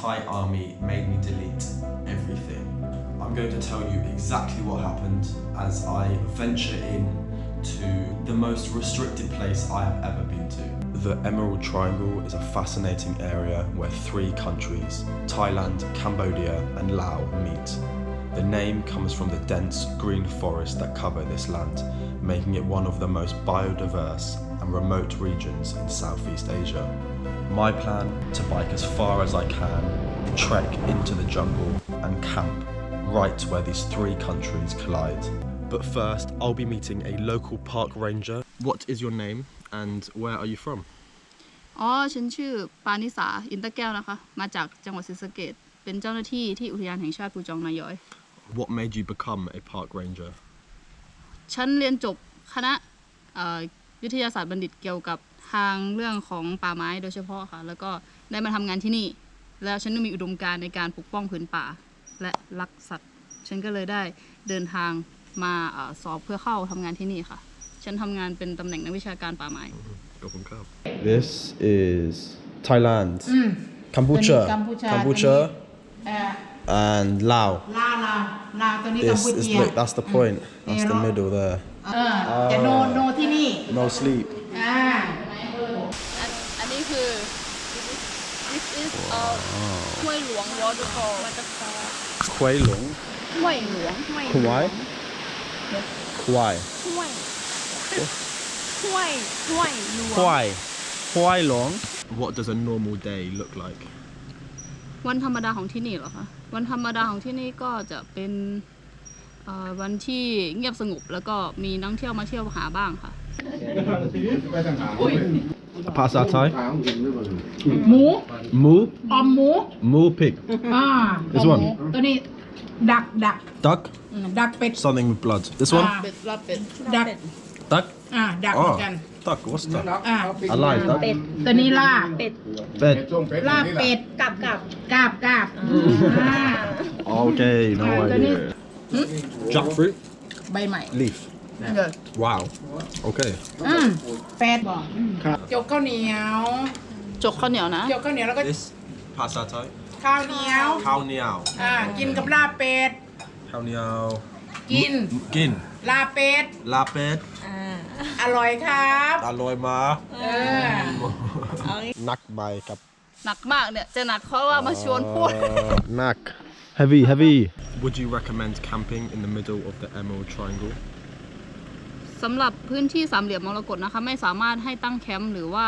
Thai army made me delete everything. I'm going to tell you exactly what happened as I venture in to the most restricted place I have ever been to. The Emerald Triangle is a fascinating area where 3 countries, Thailand, Cambodia and Laos, meet. The name comes from the dense green forests that cover this land, making it one of the most biodiverse and remote regions in Southeast Asia. My plan: to bike as far as I can, trek into the jungle and camp right where these 3 countries collide. But first, I'll be meeting a local park ranger. What is your name and where are you from? ฉันชื่อปานิสาอินตะแก้วนะคะมาจากจังหวัดศรีสะเกษเป็นเจ้าหน้าที่ที่อุทยานแห่งชาติภูจองนายอย What made you become a park ranger? ฉันเรียนจบคณะวิทยาศาสตร์บัณฑิตเกี่ยวกับทางเรื่องของป่าไม้โดยเฉพาะค่ะแล้วก็ได้มาทำงานที่นี่แล้วฉันมีอุดมการณ์ในการปกป้องผืนป่าและรักสัตว์ฉันก็เลยได้เดินทางมาสอบเพื่อเข้าทำงานที่นี่ค่ะฉันทำงานเป็นตำแหน่งนักวิชาการป่าไม้ This is Thailand, Cambodia, and Laos. ลาวตัวนี้กัมพูชา That's the point. That's the middle there. จะโนที่นี่ No sleep. อันนี้คือ this is ห้วยหลวง waterfall ห้วยหลวง ห้วยหลวง Kwai? Kwai. ห้วยหลวง What does a normal day look like? วันธรรมดาของที่นี่เหรอคะวันธรรมดาของที่นี่ก็จะเป็นวันที่เงียบสงบแล้วก็มีนักท่องเที่ยวมาเที่ยวหาบ้างค่ะ ภาษาไทย หมู หมู อมหมู หมู pig. This one. ตัวนี้ดัก Duck. เป็ด Something with blood. This one. เป็ดลาบเป็ด ดัก Duck. ดักเหมือนกัน Duck. What's duck? อ Alive duck. ตัวนี้ลาบ Bed. ลาบเป็ดกาบ Okay. No ตัวนี้ idea. Jackfruit. ใบใหม่ Leaf. Wow. Okay. เป็ดจกข้าวเหนียว จกข้าวเหนียวนะ จกข้าวเหนียวแล้วก็ This ภาษาไทย ข้าวเหนียว ข้าวเหนียว กินกับลาบเป็ด ข้าวเหนียว กินลาบเป็ด ลาเป็ด อร่อยครับ อร่อยมาก หนักใบกับ หนักมากเนี่ยจะหนักเพราะว่ามาชวนพูด หนัก heavy Would you recommend camping in the middle of the Emerald Triangle สำหรับพื้นที่สามเหลี่ยมมรกตนะคะไม่สามารถให้ตั้งแคมป์หรือว่า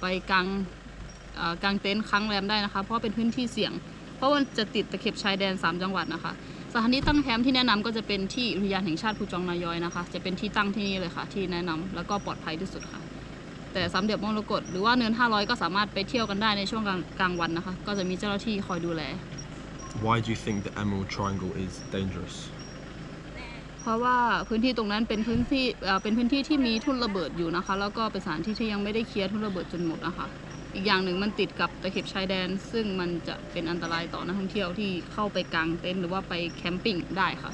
ไปกางเต็นท์ค้างแรมได้นะคะเพราะเป็นพื้นที่เสี่ยงเพราะมันจะติดตะเข็บชายแดน3จังหวัดนะคะสถานที่ตั้งแคมป์ที่แนะนำก็จะเป็นที่อุทยานแห่งชาติภูจองนายอยนะคะจะเป็นที่ตั้งที่นี่เลยค่ะที่แนะนำแล้วก็ปลอดภัยที่สุดค่ะแต่สามเหลี่ยมมรกตหรือว่าเนิน500ก็สามารถไปเที่ยวกันได้ในช่วงกลางวันนะคะก็จะมีเจ้าหน้าที่คอยดูแล Why do you think the Emerald Triangle is dangerous เพราะว่าพื้นที่ตรงนั้นเป็นพื้นที่ที่มีทุ่นระเบิดอยู่นะคะแล้วก็เป็นสถานที่ที่ยังไม่ได้เคลียร์ทุ่นระเบิดจนหมดนะคะอีกอย่างหนึ่งมันติดกับตะเข็บชายแดนซึ่งมันจะเป็นอันตรายต่อนักท่องเที่ยวที่เข้าไปกางเต็นท์หรือว่าไปแคมปิ้งได้ค่ะ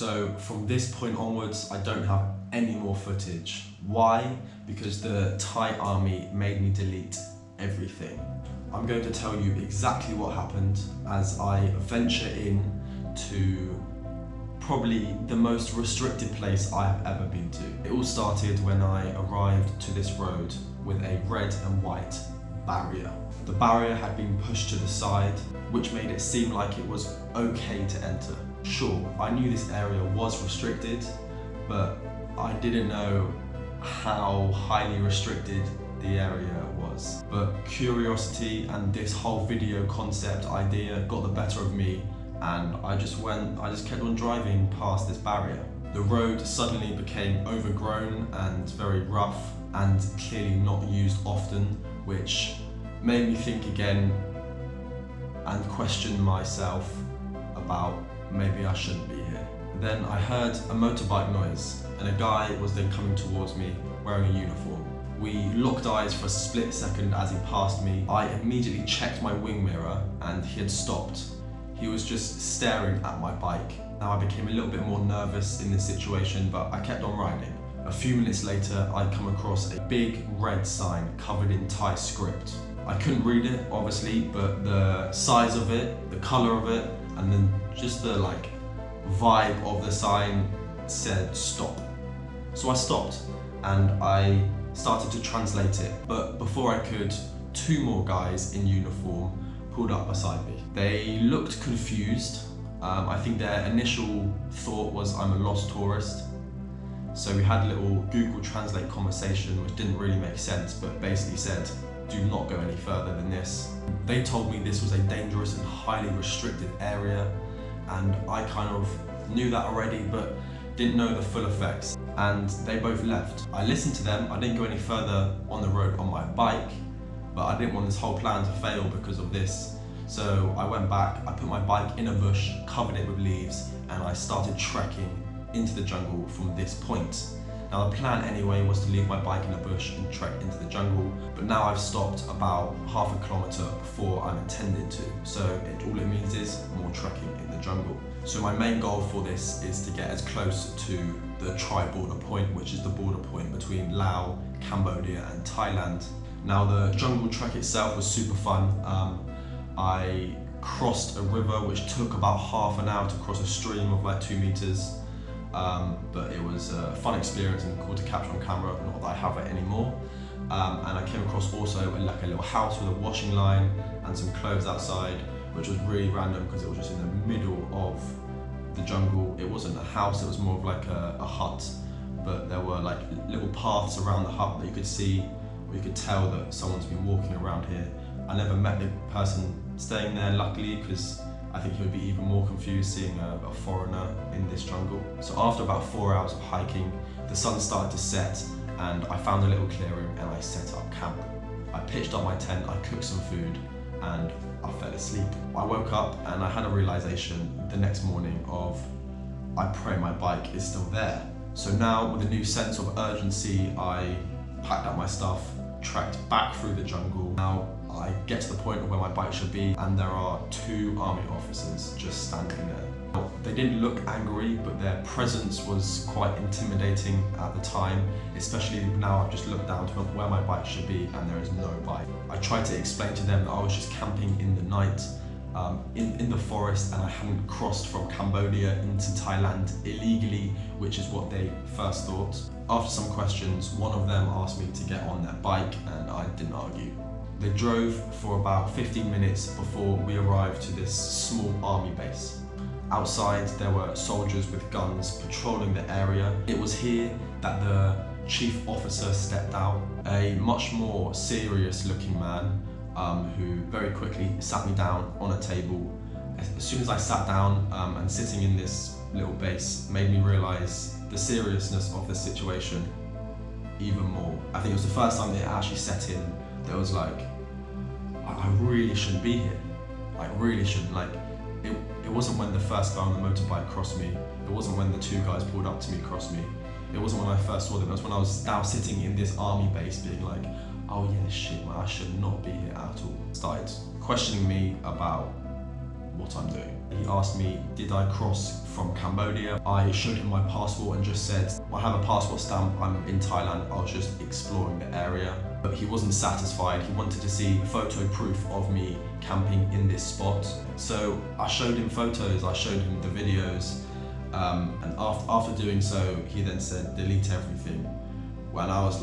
So from this point onwards I don't have any more footage. Why? Because the Thai army made me delete everything. I'm going to tell you exactly what happened as I venture in to probably the most restricted place I have ever been to. It all started when I arrived to this road with a red and white barrier. The barrier had been pushed to the side, which made it seem like it was okay to enter. Sure, I knew this area was restricted, but I didn't know how highly restricted the area was. But curiosity and this whole video concept idea got the better of me, and I just kept on driving past this barrier. The road suddenly became overgrown and very rough and clearly not used often, which made me think again and question myself about maybe I shouldn't be here. Then I heard a motorbike noise and a guy was then coming towards me wearing a uniform. We locked eyes for a split second as he passed me. I immediately checked my wing mirror and he had stopped. He was just staring at my bike. Now I became a little bit more nervous in this situation, but I kept on riding. A few minutes later, I'd come across a big red sign covered in Thai script. I couldn't read it, obviously, but the size of it, the color of it, and then just the vibe of the sign said stop. So I stopped and I started to translate it, but before I could, 2 more guys in uniform pulled up beside me. They looked confused. I think their initial thought was I'm a lost tourist. So we had a little Google Translate conversation which didn't really make sense, but basically said, do not go any further than this. They told me this was a dangerous and highly restricted area, and I kind of knew that already, but didn't know the full effects, and they both left. I listened to them. I didn't go any further on the road on my bike, but I didn't want this whole plan to fail because of this. So I went back, I put my bike in a bush, covered it with leaves, and I started trekking into the jungle from this point. Now the plan anyway was to leave my bike in a bush and trek into the jungle, but now I've stopped about half a kilometre before I'm intended to, so all it means is more trekking in the jungle. So my main goal for this is to get as close to the tri-border point, which is the border point between Laos, Cambodia and Thailand. Now the jungle trek itself was super fun. I crossed a river which took about half an hour to cross a stream of 2 meters. But it was a fun experience and cool to capture on camera, not that I have it anymore. And I came across also a little house with a washing line and some clothes outside, which was really random because it was just in the middle of the jungle. It wasn't a house, it was more of a hut, but there were little paths around the hut that you could see, or you could tell that someone's been walking around here. I never met the person staying there, luckily, because I think he would be even more confused seeing a foreigner in this jungle. So after about 4 hours of hiking, the sun started to set and I found a little clearing and I set up camp. I pitched up my tent, I cooked some food and I fell asleep. I woke up and I had a realization the next morning of, I pray my bike is still there. So now with a new sense of urgency, I packed up my stuff, trekked back through the jungle. Now I get to the point of where my bike should be and there are 2 army officers just standing there. Now, they didn't look angry, but their presence was quite intimidating at the time, especially now I've just looked down to where my bike should be and there is no bike. I tried to explain to them that I was just camping in the night in the forest and I hadn't crossed from Cambodia into Thailand illegally, which is what they first thought. After some questions, one of them asked me to get on their bike and I didn't argue. They drove for about 15 minutes before we arrived to this small army base. Outside there were soldiers with guns patrolling the area. It was here that the chief officer stepped out, a much more serious looking man who very quickly sat me down on a table. As soon as I sat down and sitting in this little base made me realise the seriousness of the situation even more. I think it was the first time that it actually set in. There was I really shouldn't be here. Really shouldn't. It wasn't when the first guy on the motorbike crossed me. It wasn't when the 2 guys pulled up to me crossed me. It wasn't when I first saw them. It was when I was now sitting in this army base being oh yeah, shit man, I should not be here at all. Started questioning me about what I'm doing. He asked me, did I cross from Cambodia? I showed him my passport and just said, I have a passport stamp, I'm in Thailand, I was just exploring the area. But he wasn't satisfied, he wanted to see photo proof of me camping in this spot. So I showed him photos, I showed him the videos, and after doing so, he then said, delete everything. When I was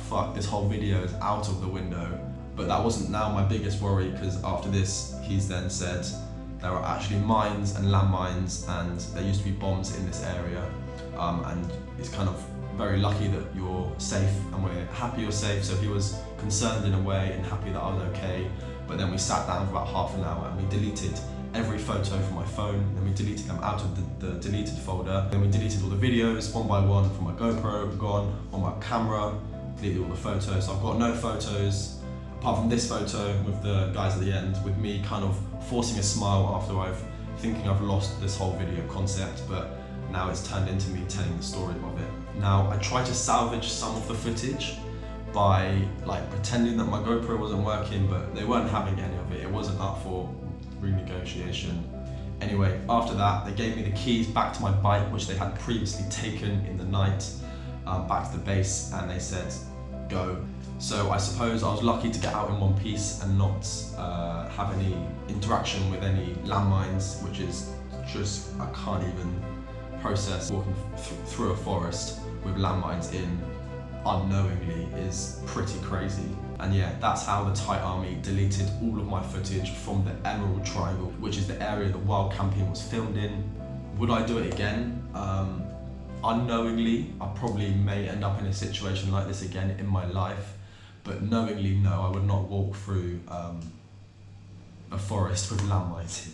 fuck, this whole video is out of the window. But that wasn't now my biggest worry, because after this, he's then said, there are actually mines and landmines and there used to be bombs in this area, and it's kind of very lucky that you're safe and we're happy you're safe. So he was concerned in a way and happy that I was okay. But then we sat down for about half an hour and we deleted every photo from my phone, then we deleted them out of the deleted folder. Then we deleted all the videos one by one from my GoPro, gone, on my camera, deleted all the photos. So I've got no photos, apart from this photo with the guys at the end, with me kind of forcing a smile after thinking I've lost this whole video concept, but now it's turned into me telling the story of it. Now I tried to salvage some of the footage by pretending that my GoPro wasn't working, but they weren't having any of it. It wasn't up for renegotiation. Anyway, after that, they gave me the keys back to my bike, which they had previously taken in the night, back to the base, and they said, go. So I suppose I was lucky to get out in one piece and not have any interaction with any landmines, which is just, I can't even process. Walking through a forest with landmines in unknowingly is pretty crazy. And yeah, that's how the Thai army deleted all of my footage from the Emerald Triangle, which is the area the wild campaign was filmed in. Would I do it again? Unknowingly, I probably may end up in a situation like this again in my life, but knowingly, no, I would not walk through a forest with landmines in.